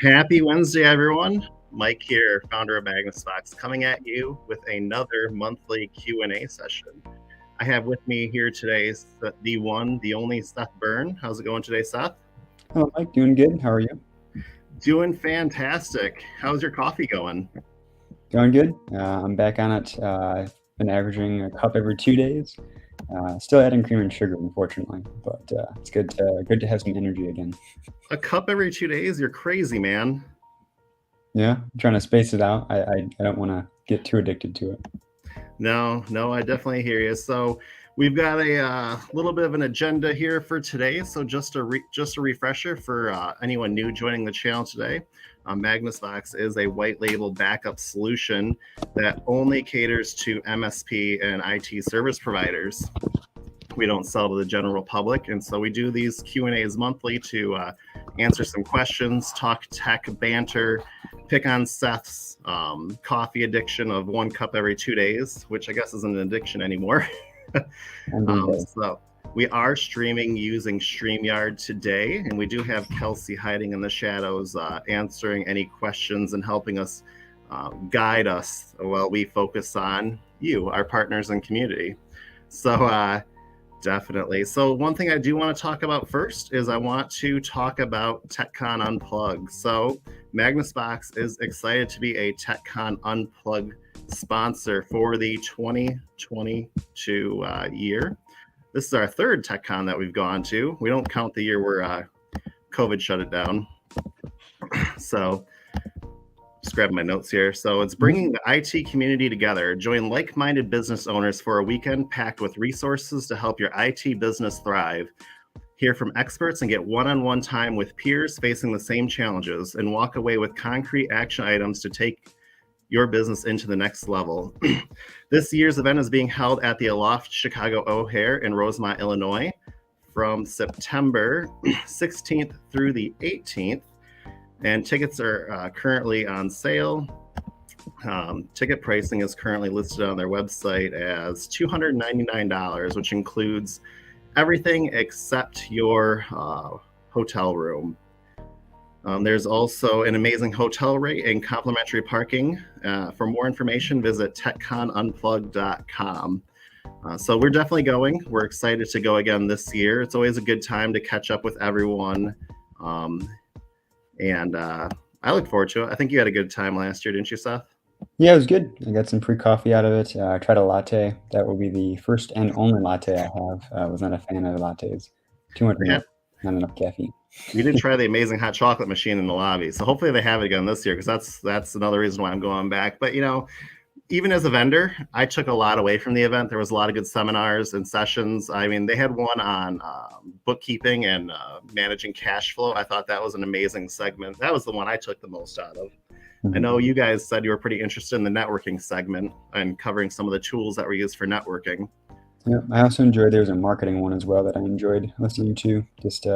Happy Wednesday, everyone. Mike here, founder of Magnus Box, coming at you with another monthly Q&A session. I have with me here today the one, the only Seth Byrne. How's it going today, Seth? Hello, Mike. Doing good. How are you? Doing fantastic. How's your coffee going? Going good. I'm back on it. Been averaging a cup every 2 days. Still adding cream and sugar, unfortunately, but it's good to have some energy again. A cup every 2 days? You're crazy, man. Yeah, I'm trying to space it out. I don't want to get too addicted to it. No, I definitely hear you. So we've got a little bit of an agenda here for today. So just a refresher for anyone new joining the channel today. Magnus Box is a white label backup solution that only caters to MSP and IT service providers. We don't sell to the general public, and so we do these Q&As monthly to answer some questions, talk tech, banter, pick on Seth's coffee addiction of 1 cup every 2 days, which I guess isn't an addiction anymore. So we are streaming using StreamYard today, and we do have Kelsey hiding in the shadows, answering any questions and helping us guide us while we focus on you, our partners and community. So definitely. So one thing I do want to talk about first is I want to talk about TechCon Unplugged. So Magnus Box is excited to be a TechCon Unplugged sponsor for the 2022 year. This is our 3rd TechCon that we've gone to. We don't count the year where COVID shut it down. So just grabbing my notes here. So it's bringing the IT community together. Join like-minded business owners for a weekend packed with resources to help your IT business thrive. Hear from experts and get one-on-one time with peers facing the same challenges, and walk away with concrete action items to take your business into the next level. This year's event is being held at the Aloft Chicago O'Hare in Rosemont, Illinois, from September 16th through the 18th. And tickets are currently on sale. Ticket pricing is currently listed on their website as $299, which includes everything except your hotel room. There's also an amazing hotel rate and complimentary parking. For more information, visit techconunplugged.com. So we're definitely going. We're excited to go again this year. It's always a good time to catch up with everyone. And I look forward to it. I think you had a good time last year, didn't you, Seth? Yeah, it was good. I got some free coffee out of it. I tried a latte. That will be the first and only latte I have. I was not a fan of lattes. Too much milk, not enough caffeine. We did try the amazing hot chocolate machine in the lobby. So hopefully they have it again this year, because that's another reason why I'm going back. But, even as a vendor, I took a lot away from the event. There was a lot of good seminars and sessions. I mean, they had one on bookkeeping and managing cash flow. I thought that was an amazing segment. That was the one I took the most out of. I know you guys said you were pretty interested in the networking segment and covering some of the tools that were used for networking. Yeah, I also enjoyed, there was a marketing one as well that I enjoyed listening to. Just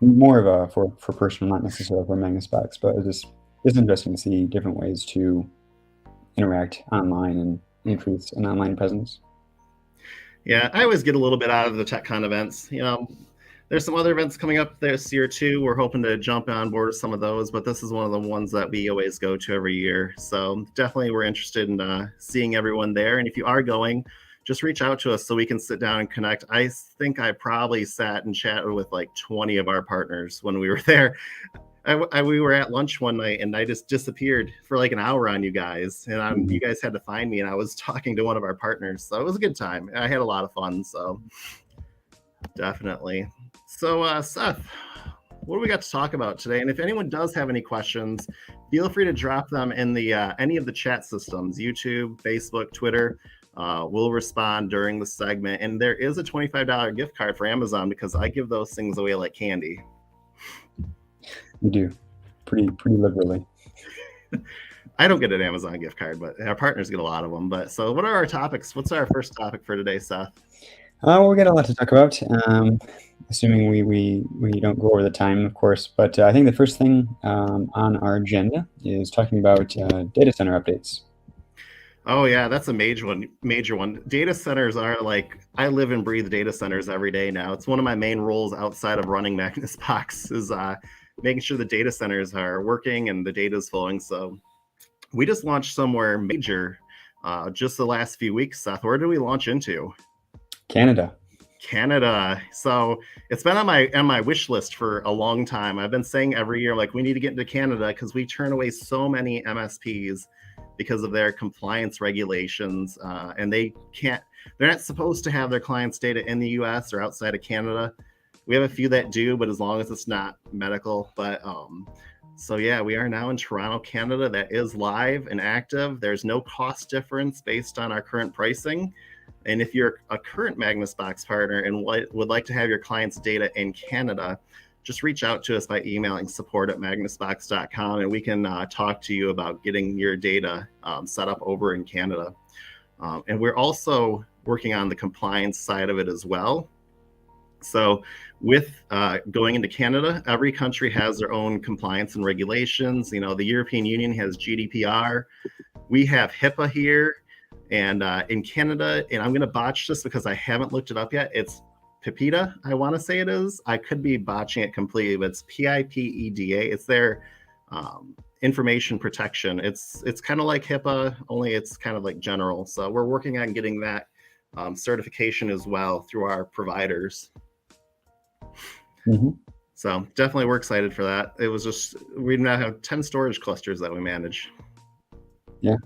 more of a for personal, not necessarily for Magnus Box, but it's interesting to see different ways to interact online and increase an online presence. Yeah, I always get a little bit out of the TechCon events. There's some other events coming up this year too. We're hoping to jump on board with some of those, but this is one of the ones that we always go to every year. So definitely we're interested in seeing everyone there. And if you are going, just reach out to us so we can sit down and connect. I think I probably sat and chatted with like 20 of our partners when we were there. We were at lunch one night and I just disappeared for like an hour on you guys, and you guys had to find me, and I was talking to one of our partners. So it was a good time. I had a lot of fun. So definitely. So Seth, what do we got to talk about today? And if anyone does have any questions, feel free to drop them in the any of the chat systems, YouTube, Facebook, Twitter. We'll respond during the segment. And there is a $25 gift card for Amazon, because I give those things away like candy. You do, pretty liberally. I don't get an Amazon gift card, but our partners get a lot of them. But so what are our topics? What's our first topic for today, Seth? We got a lot to talk about, assuming we don't go over the time, of course. But I think the first thing on our agenda is talking about data center updates. Oh yeah, that's a major one. Data centers are like, I live and breathe data centers every day now. It's one of my main roles outside of running Magnus Box is making sure the data centers are working and the data is flowing. So we just launched somewhere major just the last few weeks. Seth, where did we launch into? Canada. So it's been on my wish list for a long time. I've been saying every year, like, we need to get into Canada because we turn away so many MSPs because of their compliance regulations, and they're not supposed to have their clients' data in the US or outside of Canada. We have a few that do, but as long as it's not medical. But so yeah, we are now in Toronto, Canada. That is live and active. There's no cost difference based on our current pricing. And if you're a current Magnus Box partner and would like to have your clients' data in Canada, just reach out to us by emailing support@magnusbox.com, and we can talk to you about getting your data set up over in Canada. And we're also working on the compliance side of it as well. So with going into Canada, every country has their own compliance and regulations. You know, the European Union has GDPR. We have HIPAA here. And in Canada, and I'm going to botch this because I haven't looked it up yet. It's PIPEDA, I want to say it is. I could be botching it completely, but it's PIPEDA. It's their information protection. It's kind of like HIPAA, only it's kind of like general. So we're working on getting that certification as well through our providers. Mm-hmm. So definitely we're excited for that. It was just, we now have 10 storage clusters that we manage. Yeah.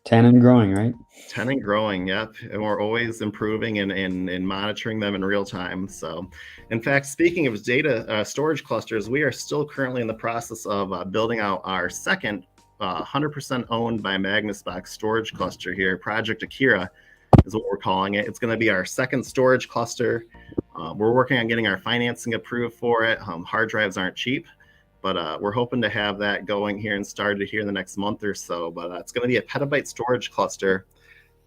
10 and growing, right? 10 and growing, yep. And we're always improving and monitoring them in real time. So, in fact, speaking of data storage clusters, we are still currently in the process of building out our second 100% owned by Magnus Box storage cluster here. Project Akira is what we're calling it. It's going to be our second storage cluster. We're working on getting our financing approved for it. Hard drives aren't cheap. But we're hoping to have that going here and started here in the next month or so. But it's going to be a petabyte storage cluster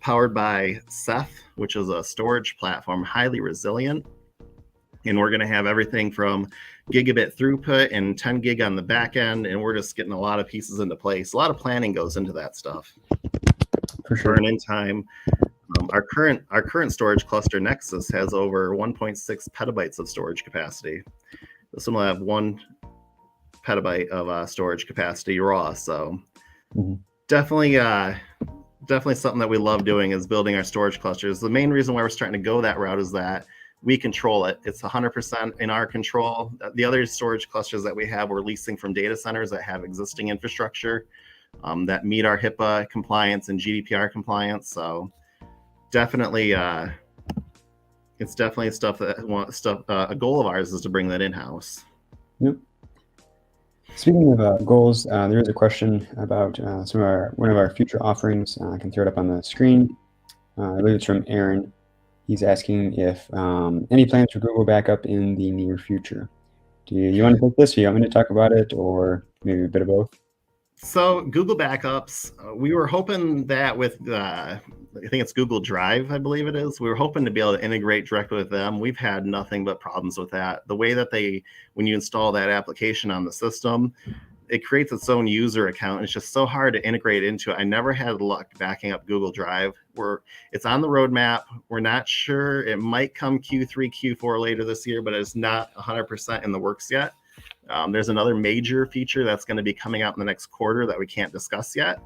powered by Seth, which is a storage platform, highly resilient. And we're going to have everything from gigabit throughput and 10 gig on the back end. And we're just getting a lot of pieces into place. A lot of planning goes into that stuff. For sure. Burn in time. Our current storage cluster, Nexus, has over 1.6 petabytes of storage capacity. This one will have 1 petabyte of storage capacity raw. So definitely something that we love doing is building our storage clusters. The main reason why we're starting to go that route is that we control it. It's 100% in our control. The other storage clusters that we have, we're leasing from data centers that have existing infrastructure that meet our HIPAA compliance and GDPR compliance. So definitely, it's definitely a goal of ours is to bring that in-house. Yep. Speaking of goals, there is a question about one of our future offerings. I can throw it up on the screen. I believe it's from Aaron. He's asking if any plans for Google Backup in the near future. Do you want to take this? Or you want me to talk about it, or maybe a bit of both? So Google Backups, we were hoping that with, I think it's Google Drive, I believe it is. We were hoping to be able to integrate directly with them. We've had nothing but problems with that. The way that when you install that application on the system, it creates its own user account. And it's just so hard to integrate into it. I never had luck backing up Google Drive. It's on the roadmap. We're not sure. It might come Q3, Q4 later this year, but it's not 100% in the works yet. There's another major feature that's going to be coming out in the next quarter that we can't discuss yet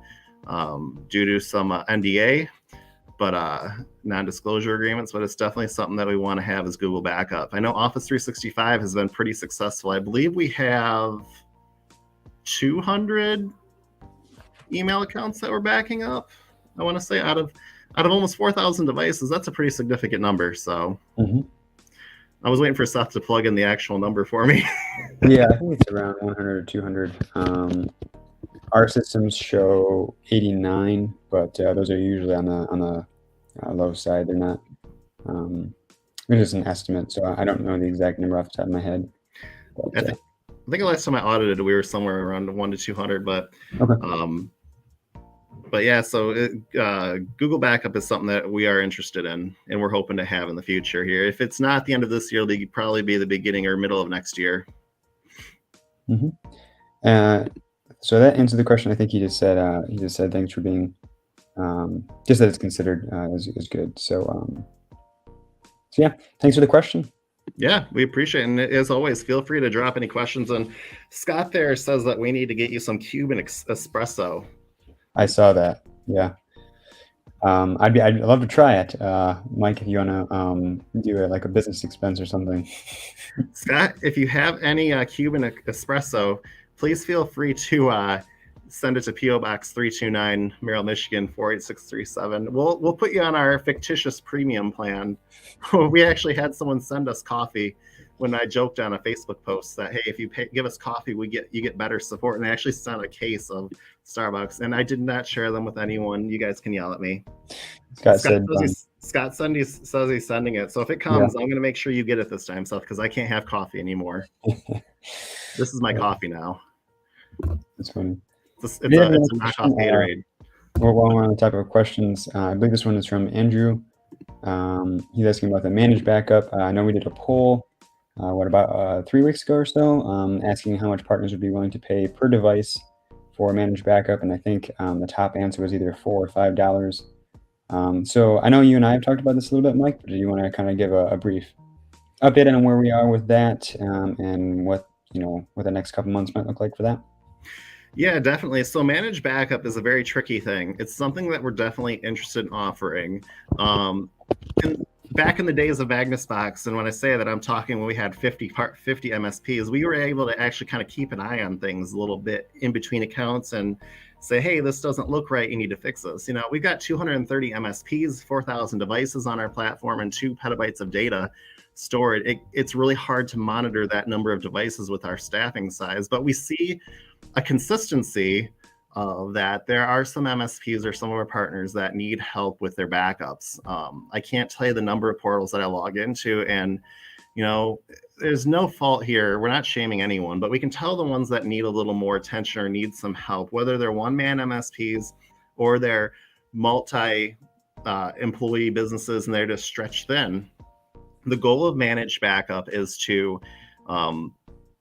due to some NDA, but non-disclosure agreements. But it's definitely something that we want to have as Google Backup. I know Office 365 has been pretty successful. I believe we have 200 email accounts that we're backing up. I want to say out of almost 4,000 devices, that's a pretty significant number. So. I was waiting for Seth to plug in the actual number for me. Yeah, I think it's around 100 or 200. Our systems show 89, but those are usually on the low side. They're not. It is an estimate, so I don't know the exact number off the top of my head. But, I think the last time I audited, we were somewhere around 1 to 200, but. Okay. But yeah, so Google Backup is something that we are interested in, and we're hoping to have in the future here. If it's not the end of this year, it'll probably be the beginning or middle of next year. So that answered the question. I think he just said thanks for being just that it's considered is good. So yeah, thanks for the question. Yeah, we appreciate it. And as always, feel free to drop any questions. And Scott there says that we need to get you some Cuban espresso. I saw that. Yeah. I'd love to try it. Mike, if you wanna do it like a business expense or something. Scott, if you have any Cuban espresso, please feel free to send it to PO Box 329, Merrill, Michigan 48637. We'll put you on our fictitious premium plan. We actually had someone send us coffee when I joked on a Facebook post that, hey, if you give us coffee, you get better support. And they actually sent a case of Starbucks, and I did not share them with anyone. You guys can yell at me. Scott said, Scott Sunday says he's sending it. So if it yeah. comes, I'm going to make sure you get it this time, Seth, because I can't have coffee anymore. This is my coffee now. That's funny. It's a knockoff Gatorade. Well, while we're on the topic of questions, I believe this one is from Andrew. He's asking about the managed backup. I know we did a poll, about 3 weeks ago or so, asking how much partners would be willing to pay per device for managed backup, and I think the top answer was either $4 or $5. So I know you and I have talked about this a little bit, Mike, but do you want to kind of give a brief update on where we are with that, and what the next couple months might look like for that? Yeah, definitely. So managed backup is a very tricky thing. It's something that we're definitely interested in offering. And back in the days of Magnus Box, and when I say that, I'm talking when we had 50 MSPs, we were able to actually kind of keep an eye on things a little bit in between accounts and say, hey, this doesn't look right. You need to fix this. We've got 230 MSPs, 4,000 devices on our platform, and 2 petabytes of data stored. It's really hard to monitor that number of devices with our staffing size, but we see a consistency of that there are some MSPs or some of our partners that need help with their backups. I can't tell you the number of portals that I log into, and there's no fault here. We're not shaming anyone, but we can tell the ones that need a little more attention or need some help, whether they're one-man MSPs or they're multi-employee businesses and they're just stretched thin. The goal of managed backup is to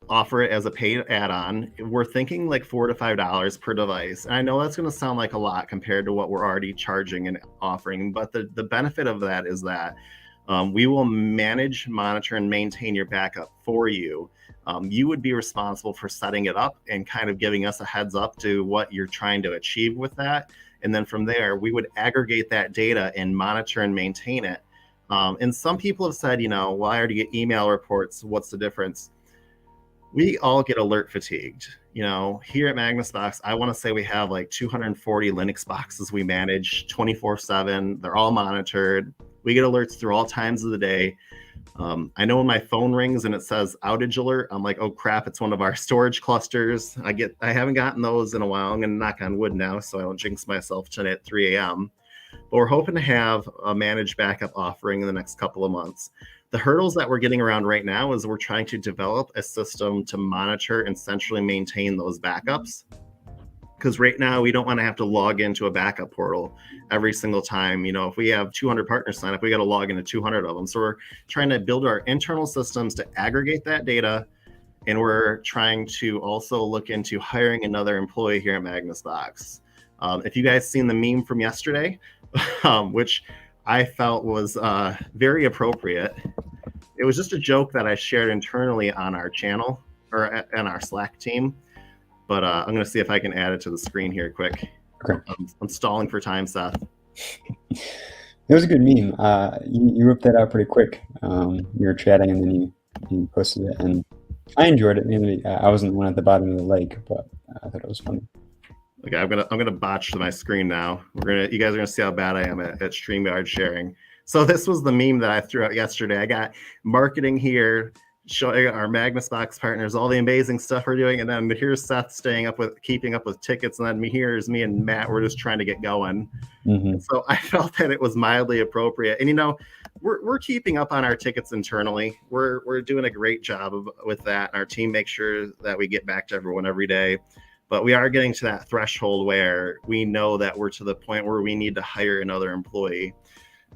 offer it as a paid add-on. We're thinking like $4 to $5 per device. And I know that's going to sound like a lot compared to what we're already charging and offering, but the benefit of that is that we will manage, monitor, and maintain your backup for you. You would be responsible for setting it up and kind of giving us a heads up to what you're trying to achieve with that. And then from there, we would aggregate that data and monitor and maintain it. And some people have said, well, I already get email reports. What's the difference? We all get alert fatigued. Here at Magnus Box, I want to say we have like 240 Linux boxes we manage 24/7. They're all monitored. We get alerts through all times of the day. I know when my phone rings and it says outage alert, I'm like, oh crap, it's one of our storage clusters. I haven't gotten those in a while. I'm going to knock on wood now so I don't jinx myself tonight at 3 a.m. But we're hoping to have a managed backup offering in the next couple of months. The hurdles that we're getting around right now is we're trying to develop a system to monitor and centrally maintain those backups. Because right now we don't want to have to log into a backup portal every single time. If we have 200 partners sign up, we got to log into 200 of them. So we're trying to build our internal systems to aggregate that data. And we're trying to also look into hiring another employee here at Magnus Box. If you guys seen the meme from yesterday, which I felt was very appropriate. It was just a joke that I shared internally on our channel or on our Slack team. But I'm going to see if I can add it to the screen here quick. Okay. I'm stalling for time, Seth. It was a good meme. You whipped that out pretty quick. We were chatting and then you posted it, and I enjoyed it. I wasn't the one at the bottom of the lake, but I thought it was funny. Okay, I'm gonna botch my screen now. You guys are gonna see how bad I am at StreamYard sharing. So this was the meme that I threw out yesterday. I got marketing here showing our Magnus Box partners all the amazing stuff we're doing, and then here's Seth keeping up with tickets, and then here's me and Matt. We're just trying to get going. Mm-hmm. So I felt that it was mildly appropriate, and we're keeping up on our tickets internally. We're doing a great job with that. Our team makes sure that we get back to everyone every day. But we are getting to that threshold where we know that we're to the point where we need to hire another employee.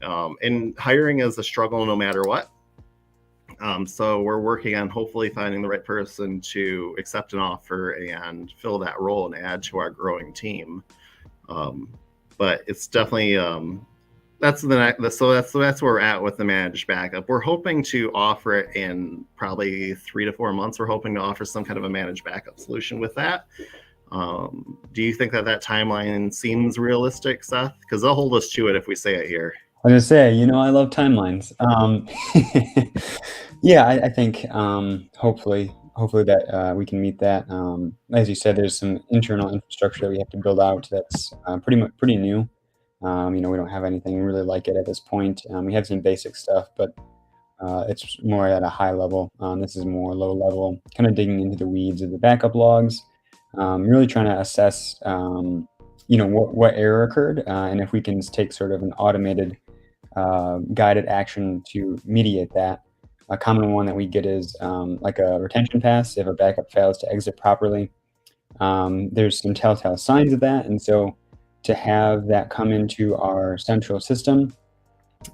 And hiring is a struggle no matter what. So we're working on hopefully finding the right person to accept an offer and fill that role and add to our growing team. But it's definitely that's that's where we're at with the managed backup. We're hoping to offer it in probably 3 to 4 months. We're hoping to offer some kind of a managed backup solution with that. Do you think that timeline seems realistic, Seth? Because they'll hold us to it if we say it here. I was gonna say, I love timelines. Yeah, I think hopefully that we can meet that. As you said, there's some internal infrastructure that we have to build out that's pretty new. We don't have anything really like it at this point. We have some basic stuff, but it's more at a high level. This is more low level, kind of digging into the weeds of the backup logs, really trying to assess, what error occurred, and if we can take sort of an automated guided action to mediate that. A common one that we get is like a retention pass if a backup fails to exit properly. There's some telltale signs of that, and so to have that come into our central system,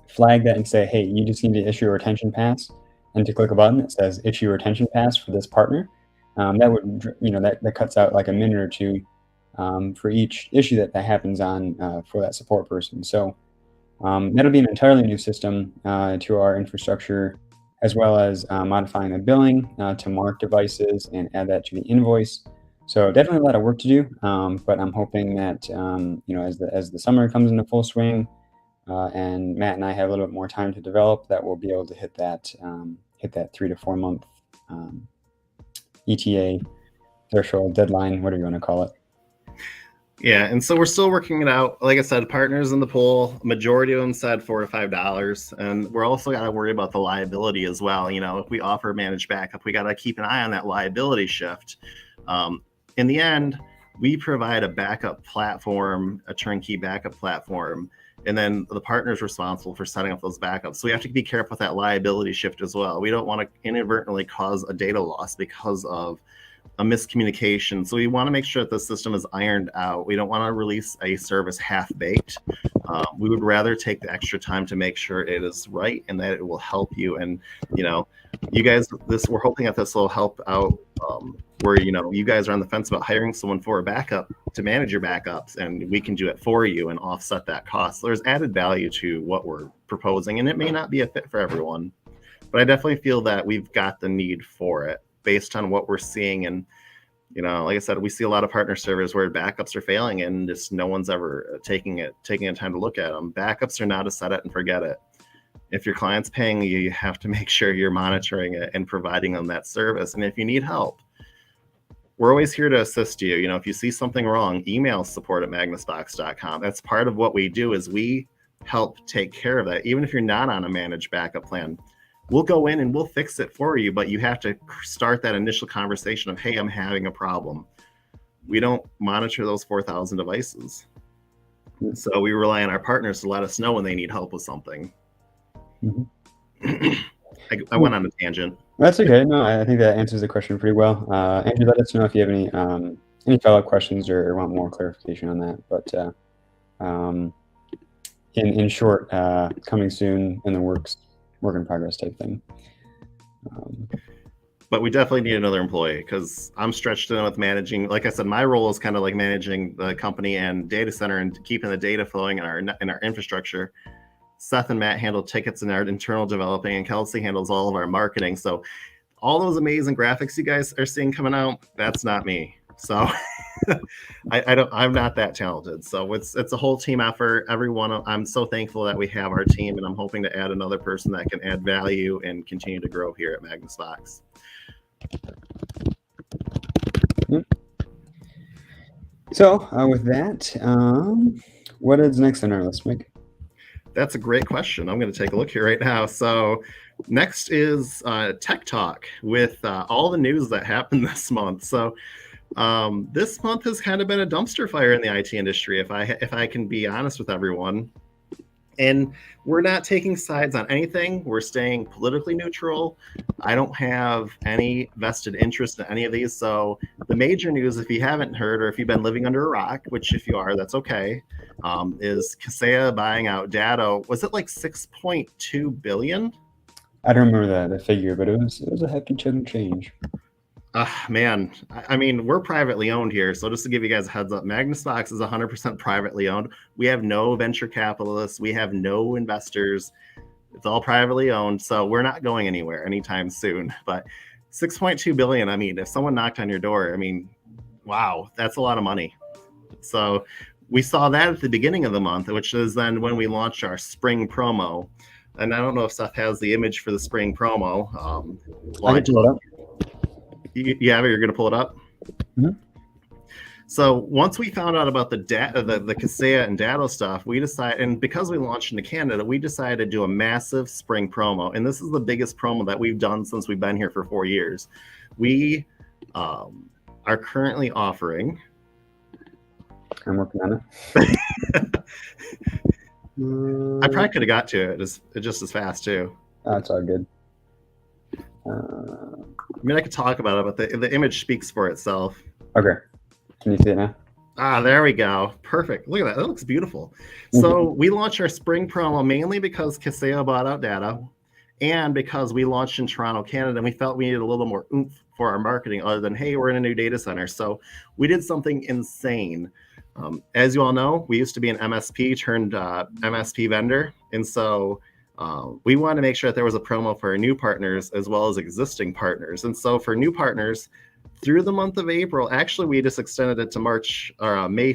flag that and say, hey, you just need to issue a retention pass, and to click a button that says issue a retention pass for this partner. That would, that cuts out like a minute or two for each issue that happens on for that support person. So that'll be an entirely new system to our infrastructure, as well as modifying the billing to mark devices and add that to the invoice. So definitely a lot of work to do, but I'm hoping that as the summer comes into full swing, and Matt and I have a little bit more time to develop, that we'll be able to hit that 3 to 4 month ETA threshold, deadline, whatever you want to call it. Yeah, and so we're still working it out. Like I said, partners in the pool, majority of them said $4 to $5, and we're also got to worry about the liability as well. If we offer managed backup, we got to keep an eye on that liability shift. In the end, we provide a backup platform, a turnkey backup platform, and then the partner is responsible for setting up those backups. So we have to be careful with that liability shift as well. We don't want to inadvertently cause a data loss because of a miscommunication. So we want to make sure that the system is ironed out. We don't want to release a service half-baked. We would rather take the extra time to make sure it is right and that it will help you. And you guys, we're hoping that this will help out where you guys are on the fence about hiring someone for a backup to manage your backups, and we can do it for you and offset that cost. So there's added value to what we're proposing, and it may not be a fit for everyone, but I definitely feel that we've got the need for it based on what we're seeing. And like I said, we see a lot of partner servers where backups are failing and just no one's ever taking the time to look at them. Backups are not a set it and forget it. If your client's paying you, you have to make sure you're monitoring it and providing them that service. And if you need help, we're always here to assist you. If you see something wrong, email support@magnusbox.com. That's part of what we do, is we help take care of that. Even if you're not on a managed backup plan, we'll go in and we'll fix it for you, but you have to start that initial conversation of, hey, I'm having a problem. We don't monitor those 4,000 devices. So we rely on our partners to let us know when they need help with something. I went on a tangent. That's okay. No, I think that answers the question pretty well. Andrew, let us know if you have any follow-up questions or want more clarification on that. But in short, coming soon, in the works, work in progress type thing. But we definitely need another employee, because I'm stretched thin with managing. Like I said, my role is kind of like managing the company and data center and keeping the data flowing in our infrastructure. Seth and Matt handle tickets and our internal developing, and Kelsey handles all of our marketing. So all those amazing graphics you guys are seeing coming out, that's not me. So I'm not that talented. So it's a whole team effort. Everyone, I'm so thankful that we have our team, and I'm hoping to add another person that can add value and continue to grow here at Magnus Box. So with that, what is next on our list, Mike? That's a great question. I'm going to take a look here right now. So next is Tech Talk with all the news that happened this month. So this month has kind of been a dumpster fire in the IT industry, if I can be honest with everyone. And we're not taking sides on anything. We're staying politically neutral. I don't have any vested interest in any of these. So the major news, if you haven't heard, or if you've been living under a rock, which if you are, that's okay, is Kaseya buying out Datto. Was it like $6.2 billion? I don't remember the figure, but it was a hefty chunk of change. Man, I mean, we're privately owned here. So just to give you guys a heads up, Magnus Box is 100% privately owned. We have no venture capitalists. We have no investors. It's all privately owned. So we're not going anywhere anytime soon. But 6.2 billion, I mean, if someone knocked on your door, I mean, wow, that's a lot of money. So we saw that at the beginning of the month, which is then when we launched our spring promo. And I don't know if Seth has the image for the spring promo. I can pull it up. You have it? You're going to pull it up? Mm-hmm. So once we found out about the Kaseya and Datto stuff, we decided, and because we launched into Canada, we decided to do a massive spring promo. And this is the biggest promo that we've done since we've been here for 4 years. We are currently offering... I'm working on it. I probably could have got to it just as fast, too. That's all good. I mean, I could talk about it, but the image speaks for itself. Okay. Can you see it now? There we go. Perfect. Look at that. That looks beautiful. Mm-hmm. So we launched our spring promo mainly because Kaseya bought out Datto and because we launched in Toronto, Canada, and we felt we needed a little more oomph for our marketing other than, hey, we're in a new data center. So we did something insane. As you all know, we used to be an MSP turned MSP vendor. And so we wanted to make sure that there was a promo for our new partners as well as existing partners. And so for new partners, through the month of April, actually, we just extended it to May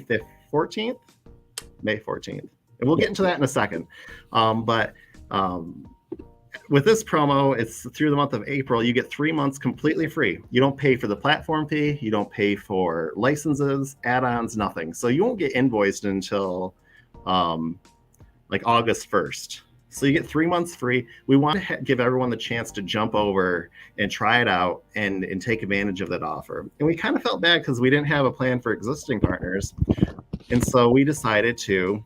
14th. May 14th. And we'll get into that in a second. But with this promo, it's through the month of April. You get 3 months completely free. You don't pay for the platform fee. You don't pay for licenses, add-ons, nothing. So you won't get invoiced until like August 1st. So you get 3 months free. We want to give everyone the chance to jump over and try it out and take advantage of that offer. And we kind of felt bad because we didn't have a plan for existing partners. And so we decided to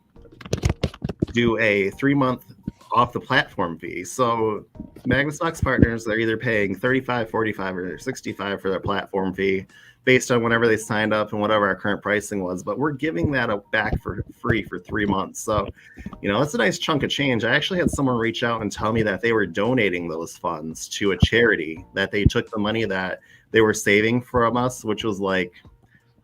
do a 3-month off the platform fee. So Magnus Box partners, they're either paying $35, $45, or $65 for their platform fee based on whenever they signed up and whatever our current pricing was. But we're giving that back for free for 3 months. So, you know, that's a nice chunk of change. I actually had someone reach out and tell me that they were donating those funds to a charity, that they took the money that they were saving from us, which was like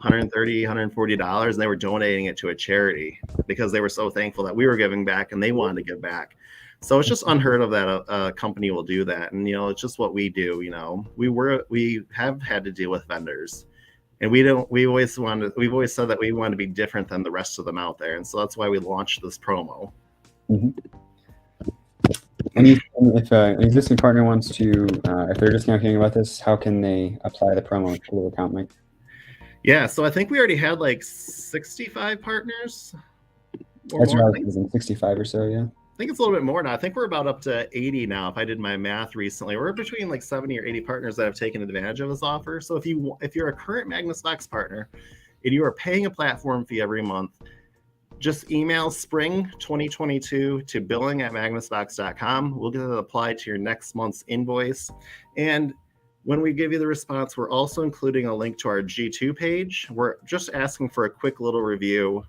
$130, $140, and they were donating it to a charity because they were so thankful that we were giving back and they wanted to give back. So it's just unheard of that a company will do that. And, you know, it's just what we do. You know, we have had to deal with vendors, and we've always said that we want to be different than the rest of them out there. And so that's why we launched this promo. Mm-hmm. And if an existing partner wants to, if they're just now hearing about this, how can they apply the promo to their account, Mike? Yeah, so I think we already had like 65 partners. That's right, 65 or so, yeah. I think it's a little bit more now. I think we're about up to 80 now. If I did my math recently, we're between like 70 or 80 partners that have taken advantage of this offer. So if you're a current Magnus Box partner and you are paying a platform fee every month, just email spring 2022 to billing@magnusbox.com. We'll get it applied to your next month's invoice. And when we give you the response, we're also including a link to our G2 page. We're just asking for a quick little review.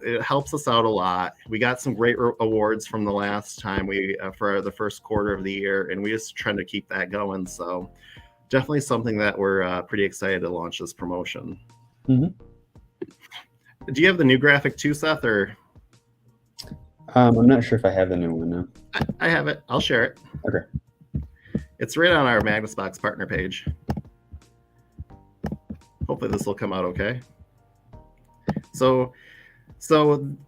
It helps us out a lot. We got some great awards from the last time for the first quarter of the year, and we just trying to keep that going. So definitely something that we're pretty excited to launch this promotion. Mm-hmm. Do you have the new graphic too, Seth? Or I'm not sure if I have the new one now. I have it. I'll share it. Okay. It's right on our Magnus Box partner page. Hopefully this will come out okay. So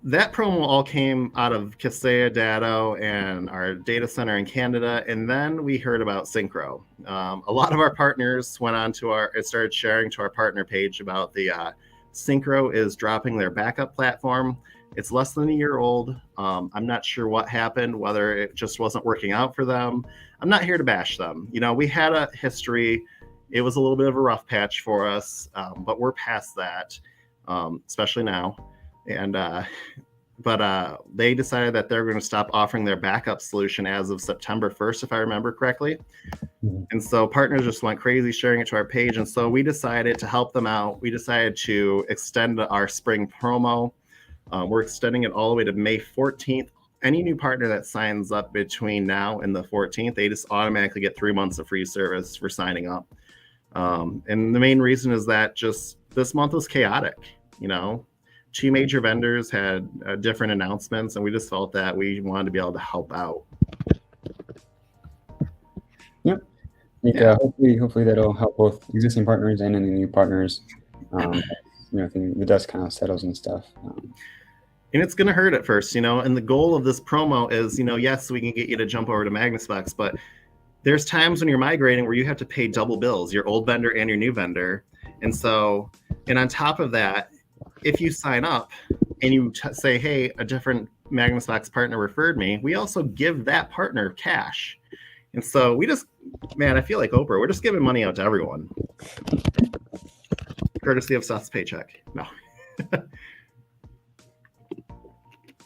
that promo all came out of Kaseya, Datto, and our data center in Canada, and then we heard about Synchro. A lot of our partners went on to started sharing to our partner page about the Synchro is dropping their backup platform. It's less than a year old. I'm not sure what happened, whether it just wasn't working out for them. I'm not here to bash them. You know, we had a history. It was a little bit of a rough patch for us, but we're past that, especially now. And but they decided that they're going to stop offering their backup solution as of September 1st, if I remember correctly. Mm-hmm. And so partners just went crazy sharing it to our page. And so we decided to help them out. We decided to extend our spring promo. We're extending it all the way to May 14th. Any new partner that signs up between now and the 14th, they just automatically get 3 months of free service for signing up. And the main reason is that just this month was chaotic. You know, two major vendors had different announcements, and we just felt that we wanted to be able to help out. Yep. Hopefully that'll help both existing partners and any new partners. The dust kind of settles and stuff. And it's going to hurt at first, and the goal of this promo is, yes, we can get you to jump over to Magnus Box, but there's times when you're migrating where you have to pay double bills, your old vendor and your new vendor. And on top of that, if you sign up and you say, hey, a different Magnus Box partner referred me, we also give that partner cash. And so I feel like Oprah, we're just giving money out to everyone. Courtesy of Seth's paycheck. No.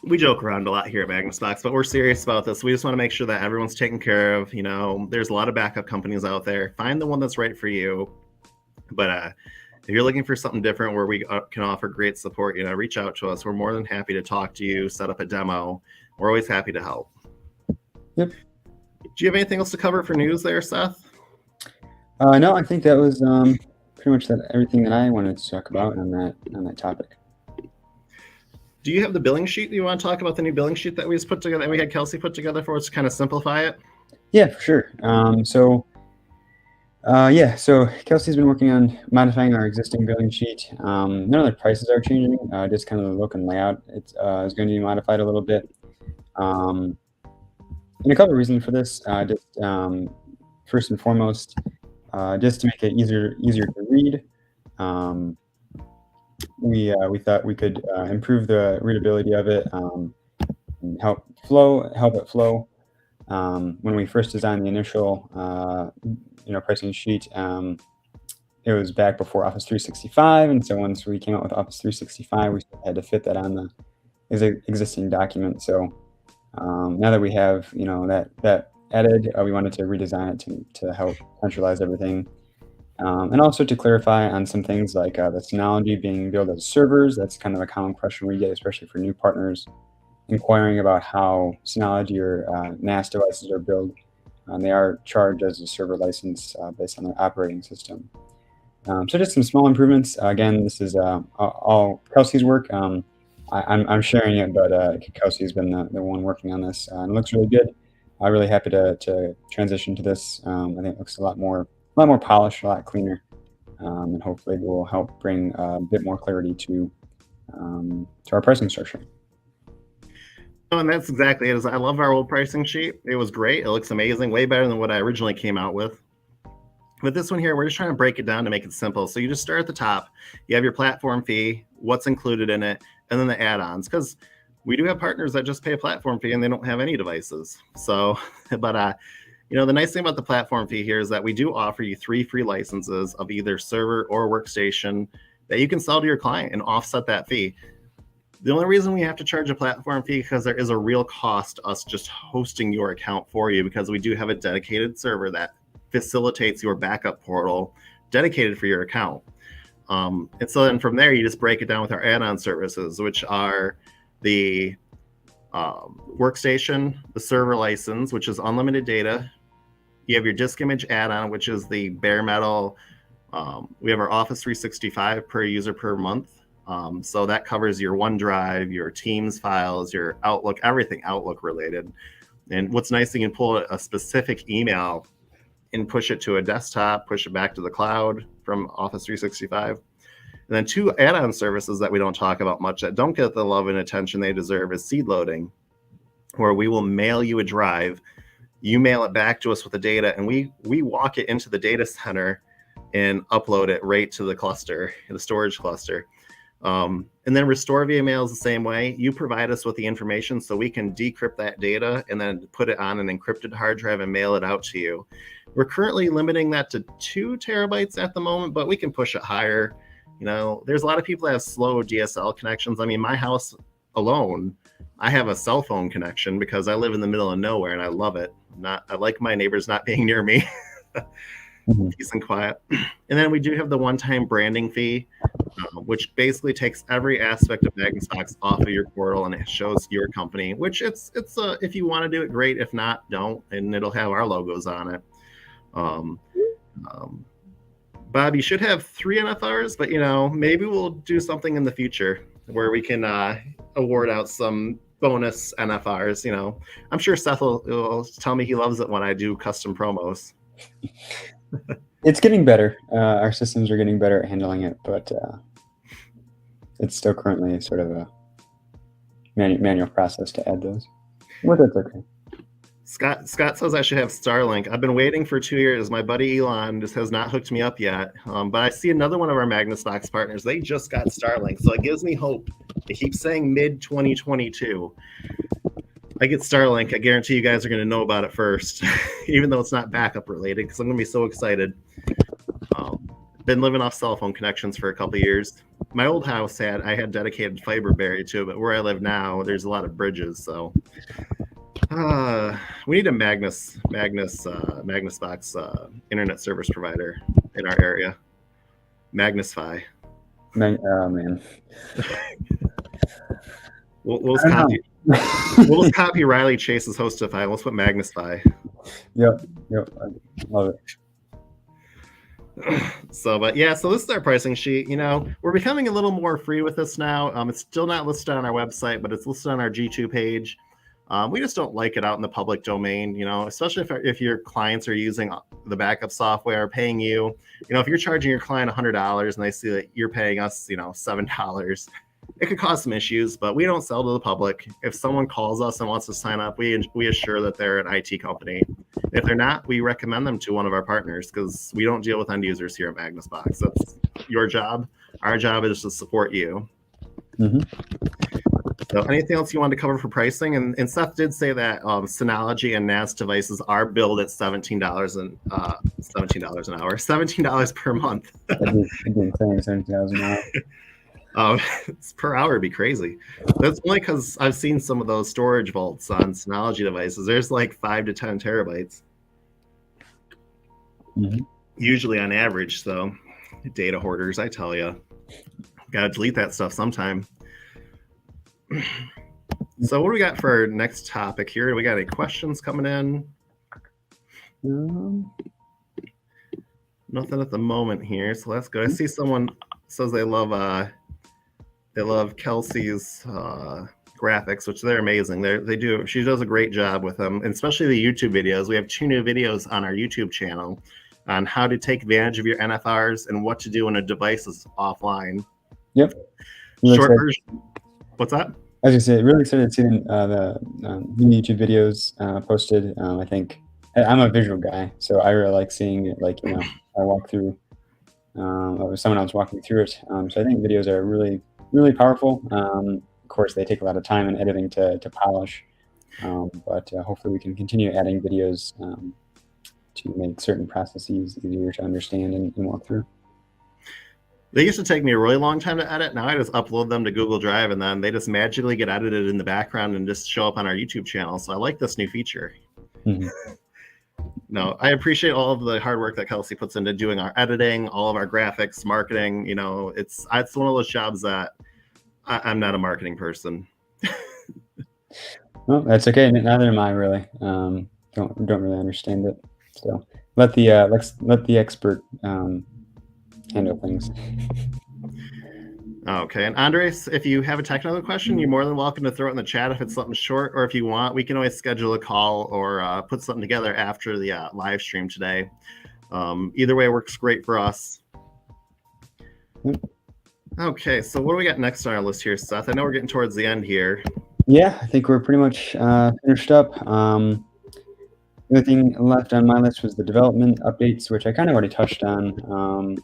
We joke around a lot here at Magnus Box, but we're serious about this. We just want to make sure that everyone's taken care of. There's a lot of backup companies out there. Find the one that's right for you. But if you're looking for something different where we can offer great support, reach out to us. We're more than happy to talk to you, set up a demo. We're always happy to help. Yep. Do you have anything else to cover for news there, Seth? No, I think that was pretty much everything that I wanted to talk about on that topic. Do you have the billing sheet? Do you want to talk about the new billing sheet that we just put together, and we had Kelsey put together for us to kind of simplify it? Yeah, for sure. So Kelsey's been working on modifying our existing billing sheet. None of the prices are changing, just kind of the look and layout. It's is going to be modified a little bit. And a couple of reasons for this. First and foremost, just to make it easier to read. We thought we could improve the readability of it, and help it flow. When we first designed the initial pricing sheet, it was back before Office 365, and so once we came out with Office 365, we had to fit that on the existing document. So now that we have that added, we wanted to redesign it to help centralize everything. And also to clarify on some things like the Synology being billed as servers. That's kind of a common question we get, especially for new partners inquiring about how Synology or NAS devices are billed. They are charged as a server license based on their operating system. So just some small improvements. Again, this is all Kelsey's work. I'm sharing it, but Kelsey's been the one working on this, and it looks really good. I'm really happy to transition to this. I think it looks a lot more polished, a lot cleaner, and hopefully will help bring a bit more clarity to our pricing structure. Oh, and that's exactly it. I love our old pricing sheet. It was great. It looks amazing, way better than what I originally came out with. With this one here, we're just trying to break it down to make it simple. So you just start at the top. You have your platform fee, what's included in it, and then the add-ons. Because we do have partners that just pay a platform fee and they don't have any devices. So, but the nice thing about the platform fee here is that we do offer you 3 free licenses of either server or workstation that you can sell to your client and offset that fee. The only reason we have to charge a platform fee because there is a real cost to us just hosting your account for you, because we do have a dedicated server that facilitates your backup portal dedicated for your account. And so then from there, you just break it down with our add-on services, which are the workstation, the server license, which is unlimited data. You have your disk image add-on, which is the bare metal. We have our Office 365 per user per month. So that covers your OneDrive, your Teams files, your Outlook, everything Outlook related. And what's nice, you can pull a specific email and push it to a desktop, push it back to the cloud from Office 365. And then 2 add-on services that we don't talk about much that don't get the love and attention they deserve is seed loading, where we will mail you a drive. You mail it back to us with the data, and we walk it into the data center and upload it right to the cluster, the storage cluster. And then restore via mail is the same way. You provide us with the information so we can decrypt that data and then put it on an encrypted hard drive and mail it out to you. We're currently limiting that to 2 terabytes at the moment, but we can push it higher. There's a lot of people that have slow DSL connections. I mean, my house alone, I have a cell phone connection because I live in the middle of nowhere and I love it. I like my neighbors not being near me. Peace and quiet. And then we do have the one-time branding fee, which basically takes every aspect of Magnus Box off of your portal and it shows your company, which it's if you want to do it, great. If not, don't, and it'll have our logos on it. Bob, you should have 3 NFRs, but maybe we'll do something in the future where we can award out some bonus NFRs. I'm sure Seth will tell me he loves it when I do custom promos. It's getting better. Our systems are getting better at handling it, but it's still currently sort of a manual process to add those. But that's okay. Scott says I should have Starlink. I've been waiting for 2 years. My buddy Elon just has not hooked me up yet. But I see another one of our Magnus Box partners. They just got Starlink, so it gives me hope. They keep saying mid-2022. I get Starlink. I guarantee you guys are going to know about it first, even though it's not backup related, because I'm going to be so excited. Been living off cell phone connections for a couple of years. My old house I had dedicated fiber buried to it, but where I live now, there's a lot of bridges, so we need a Magnus Box internet service provider in our area. Magnusfy. Oh man. We'll just copy Riley Chase's Hostify. Let's put Magnusfy. Yep. I love it. So this is our pricing sheet. We're becoming a little more free with this now. It's still not listed on our website, but it's listed on our G2 page. We just don't like it out in the public domain, especially if your clients are using the backup software, paying you. If you're charging your client $100 and they see that you're paying us, $7, it could cause some issues, but we don't sell to the public. If someone calls us and wants to sign up, we assure that they're an IT company. If they're not, we recommend them to one of our partners because we don't deal with end users here at Magnus Box. That's your job. Our job is to support you. Mm-hmm. So anything else you wanted to cover for pricing? And Seth did say that Synology and NAS devices are billed at $17 an hour, $17 per month. $17 an hour. It's per hour would be crazy. That's only because I've seen some of those storage vaults on Synology devices. There's like 5 to 10 terabytes. Mm-hmm. Usually on average. So data hoarders, I tell you, gotta delete that stuff sometime. So what do we got for our next topic here? Do we got any questions coming in? Nothing at the moment here, so that's good. I see someone says they love Kelsey's graphics, which they're amazing. She does a great job with them, and especially the YouTube videos. We have 2 new videos on our YouTube channel on how to take advantage of your NFRs and what to do when a device is offline. Yep. Short version. What's that? I was gonna say, really excited to see the YouTube videos posted. I think I'm a visual guy, so I really like seeing it. I walk through, or someone else walking through it. So I think videos are really, really powerful. Of course, they take a lot of time and editing to polish, but hopefully we can continue adding videos to make certain processes easier to understand and walk through. They used to take me a really long time to edit. Now I just upload them to Google Drive, and then they just magically get edited in the background and just show up on our YouTube channel. So I like this new feature. Mm-hmm. No, I appreciate all of the hard work that Kelsey puts into doing our editing, all of our graphics, marketing. It's one of those jobs that I'm not a marketing person. Well, that's okay. Neither am I really. Don't really understand it. So let the expert handle things. Okay, and Andres, if you have a technical question, you're more than welcome to throw it in the chat if it's something short, or if you want, we can always schedule a call or put something together after the live stream today. Either way works great for us. Okay, so what do we got next on our list here, Seth? I know we're getting towards the end here. Yeah, I think we're pretty much finished up. The only thing left on my list was the development updates, which I kind of already touched on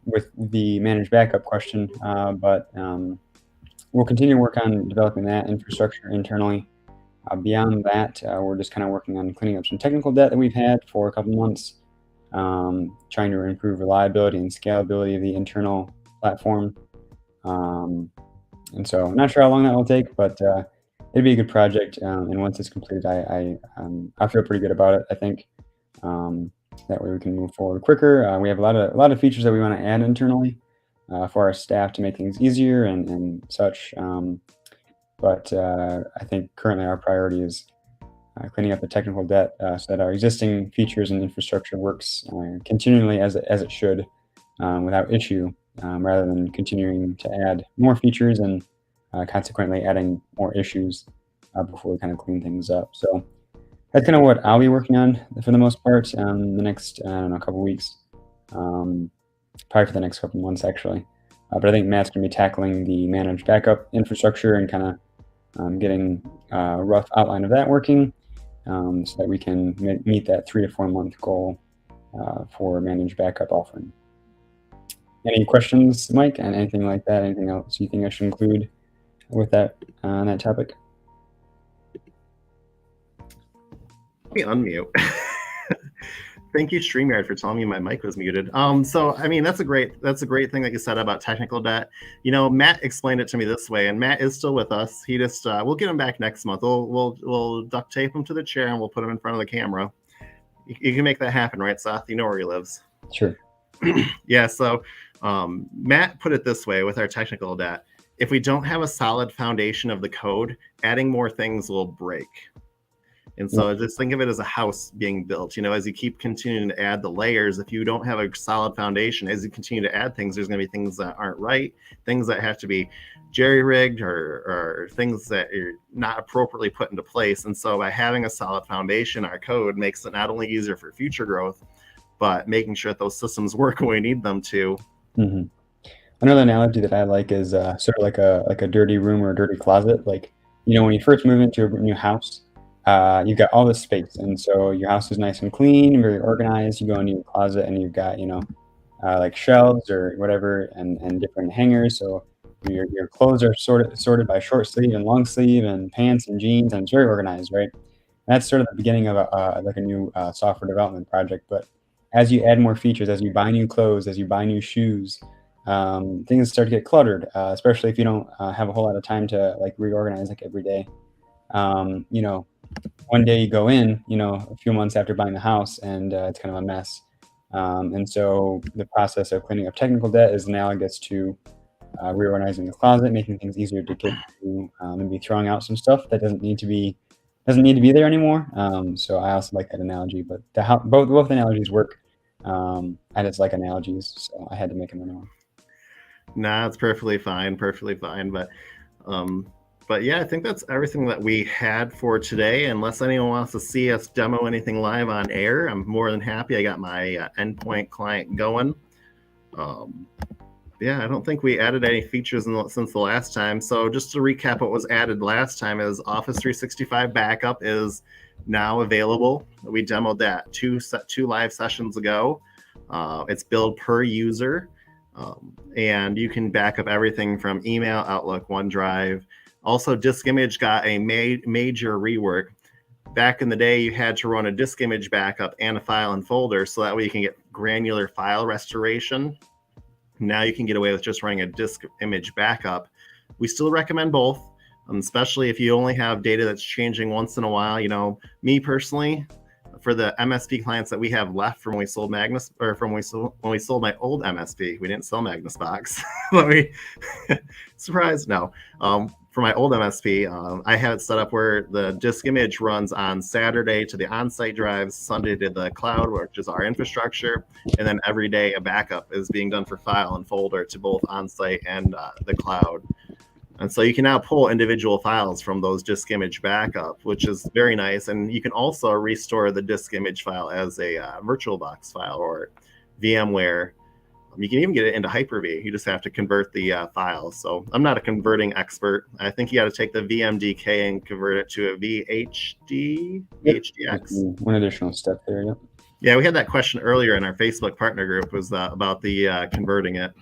with the managed backup question, but we'll continue to work on developing that infrastructure internally. Beyond that, we're just kind of working on cleaning up some technical debt that we've had for a couple months, trying to improve reliability and scalability of the internal platform. And so I'm not sure how long that will take, but it'd be a good project. And once it's completed, I feel pretty good about it, I think. That way we can move forward quicker. We have a lot of features that we want to add internally for our staff to make things easier and such. But I think currently our priority is cleaning up the technical debt so that our existing features and infrastructure works continually as it should. without issue, rather than continuing to add more features and consequently adding more issues before we kind of clean things up. So that's kind of what I'll be working on for the most part the next, I don't know, couple weeks, probably for the next couple months actually. But I think Matt's going to be tackling the managed backup infrastructure and kind of getting a rough outline of that working, so that we can meet that 3 to 4 month goal for managed backup offering. Any questions, Mike, and anything like that? Anything else you think I should include with that on that topic? Let me unmute. Thank you, StreamYard, for telling me my mic was muted. So I mean, that's a great thing that you said about technical debt. You know, Matt explained it to me this way, and Matt is still with us. He just we'll get him back next month. We'll duct tape him to the chair and we'll put him in front of the camera. You can make that happen, right, Seth? You know where he lives. Sure. Yeah. So Matt put it this way with our technical debt: if we don't have a solid foundation of the code, adding more things will break. And so just think of it as a house being built. You know, as you keep continuing to add the layers, if you don't have a solid foundation, as you continue to add things, there's going to be things that aren't right, things that have to be jerry-rigged, or things that are not appropriately put into place. And so by having a solid foundation, our code makes it not only easier for future growth, but making sure that those systems work when we need them to. Mm-hmm. Another analogy that I like is sort of like a dirty room or a dirty closet. Like, you know, when you first move into a new house, you've got all this space, and so your house is nice and clean and very organized. You go into your closet and you've got, you know, like shelves or whatever, and different hangers. So your clothes are sorted by short sleeve and long sleeve and pants and jeans, and it's very organized, right? And that's sort of the beginning of like a new software development project. But as you add more features, as you buy new clothes, as you buy new shoes, things start to get cluttered, especially if you don't have a whole lot of time to like reorganize like every day. You know, one day you go in, you know, a few months after buying the house, and it's kind of a mess. And so the process of cleaning up technical debt is analogous to reorganizing the closet, making things easier to get to, maybe throwing out some stuff that doesn't need to be there anymore. So I also like that analogy, but both analogies work, and it's like analogies, so I had to make them anyway. Nah, it's perfectly fine. But yeah, I think that's everything that we had for today. Unless anyone wants to see us demo anything live on air, I'm more than happy. I got my endpoint client going. Yeah, I don't think we added any features since the last time. So just to recap, what was added last time is Office 365 backup is now available. We demoed that two live sessions ago. It's billed per user, and you can back up everything from email, Outlook, OneDrive. Also, disk image got a major rework. Back in the day, you had to run a disk image backup and a file and folder, so that way you can get granular file restoration. Now you can get away with just running a disk image backup. We still recommend both, especially if you only have data that's changing once in a while. You know, me personally, for the MSP clients that we have left from when we sold Magnus, or from when we sold my old MSP, we didn't sell Magnus Box. Let me surprise. No. For my old MSP, I have it set up where the disk image runs on Saturday to the on-site drives, Sunday to the cloud, which is our infrastructure, and then every day a backup is being done for file and folder to both on-site and the cloud. And so you can now pull individual files from those disk image backup, which is very nice. And you can also restore the disk image file as a VirtualBox file or VMware. You can even get it into Hyper-V. You just have to convert the files. So I'm not a converting expert. I think you got to take the VMDK and convert it to a VHD, VHDX. One additional step there, yeah. Yeah, we had that question earlier in our Facebook partner group, was about the converting it.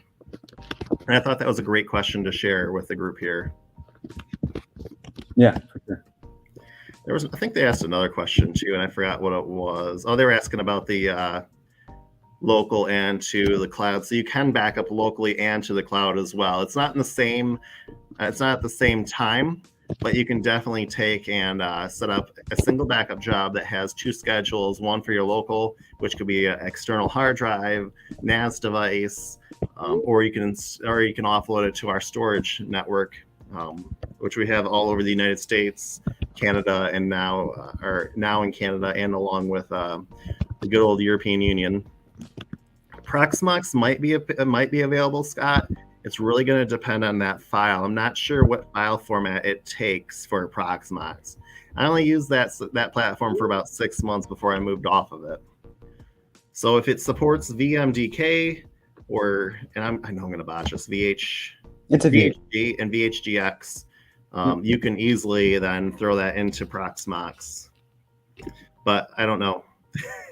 And I thought that was a great question to share with the group here. Yeah, for sure. I think they asked another question too, and I forgot what it was. Oh, they were asking about the local and to the cloud. So you can back up locally and to the cloud as well. It's not at the same time, but you can definitely take and set up a single backup job that has two schedules, one for your local, which could be an external hard drive, NAS device, or you can offload it to our storage network, which we have all over the United States, Canada, and now in Canada, and along with the good old European Union. Proxmox might be available, Scott. It's really going to depend on that file. I'm not sure what file format it takes for Proxmox. I only used that platform for about 6 months before I moved off of it. So if it supports VMDK and I know I'm going to botch this, It's a VHG and VHGX, you can easily then throw that into Proxmox. But I don't know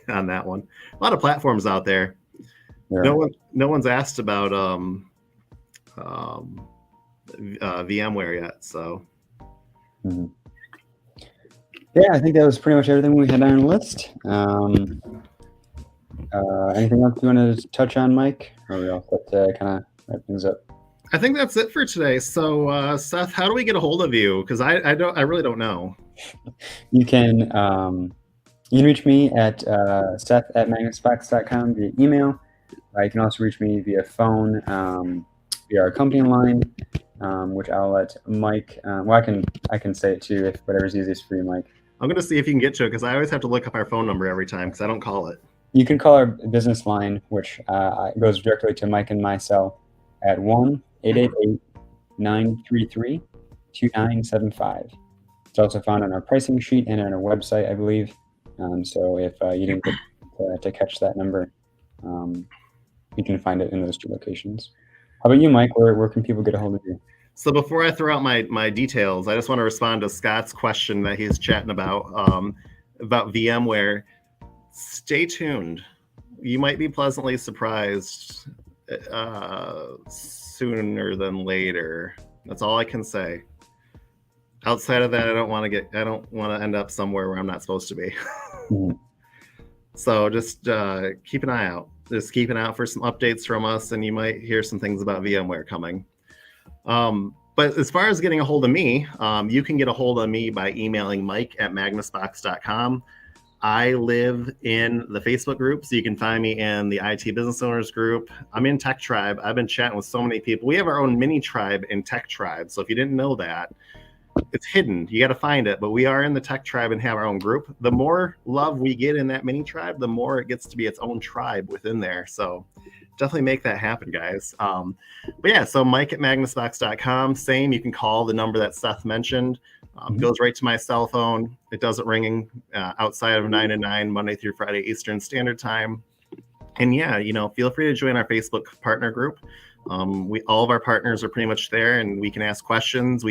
on that one. A lot of platforms out there. Yeah. No one's asked about VMware yet. So. Mm-hmm. Yeah, I think that was pretty much everything we had on our list. Anything else you want to touch on, Mike? Or we all set to kind of wrap things up? I think that's it for today. So, Seth, how do we get a hold of you? Because I really don't know. You can reach me at seth@magnusbox.com via email. You can also reach me via phone, via our company line, which I'll let Mike. I can say it too, if whatever's easiest for you, Mike. I'm going to see if you can get to it because I always have to look up our phone number every time because I don't call it. You can call our business line, which goes directly to Mike and my cell at 1-888-933-2975. It's also found on our pricing sheet and on our website, I believe. So if you didn't get to catch that number, you can find it in those two locations. How about you, Mike? Where can people get a hold of you? So before I throw out my details, I just want to respond to Scott's question that he's chatting about VMware. Stay tuned. You might be pleasantly surprised sooner than later. That's all I can say. Outside of that, I don't want to end up somewhere where I'm not supposed to be. Mm-hmm. So just keep an eye out. Just keep an eye out for some updates from us, and you might hear some things about VMware coming. But as far as getting a hold of me, you can get a hold of me by emailing mike@magnusbox.com. I live in the Facebook group, so you can find me in the IT Business Owners group. I'm in Tech Tribe. I've been chatting with so many people. We have our own mini tribe in Tech Tribe. So if you didn't know that, it's hidden. You got to find it. But we are in the Tech Tribe and have our own group. The more love we get in that mini tribe, the more it gets to be its own tribe within there. So definitely make that happen, guys. But yeah, so mike@magnusbox.com. Same, you can call the number that Seth mentioned. Goes right to my cell phone. It doesn't ring outside of 9 to 9, Monday through Friday, Eastern Standard Time. And yeah, feel free to join our Facebook partner group. All of our partners are pretty much there, and we can ask questions.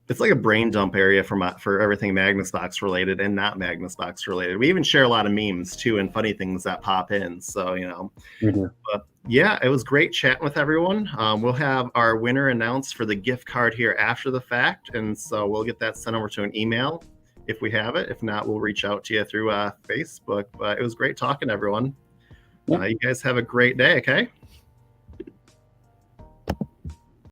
It's like a brain dump area for everything Magnus Box related and not Magnus Box related. We even share a lot of memes too and funny things that pop in. So, We do. But yeah, it was great chatting with everyone. We'll have our winner announced for the gift card here after the fact. And so we'll get that sent over to an email if we have it. If not, we'll reach out to you through Facebook. But it was great talking to everyone. Yeah. You guys have a great day. Okay.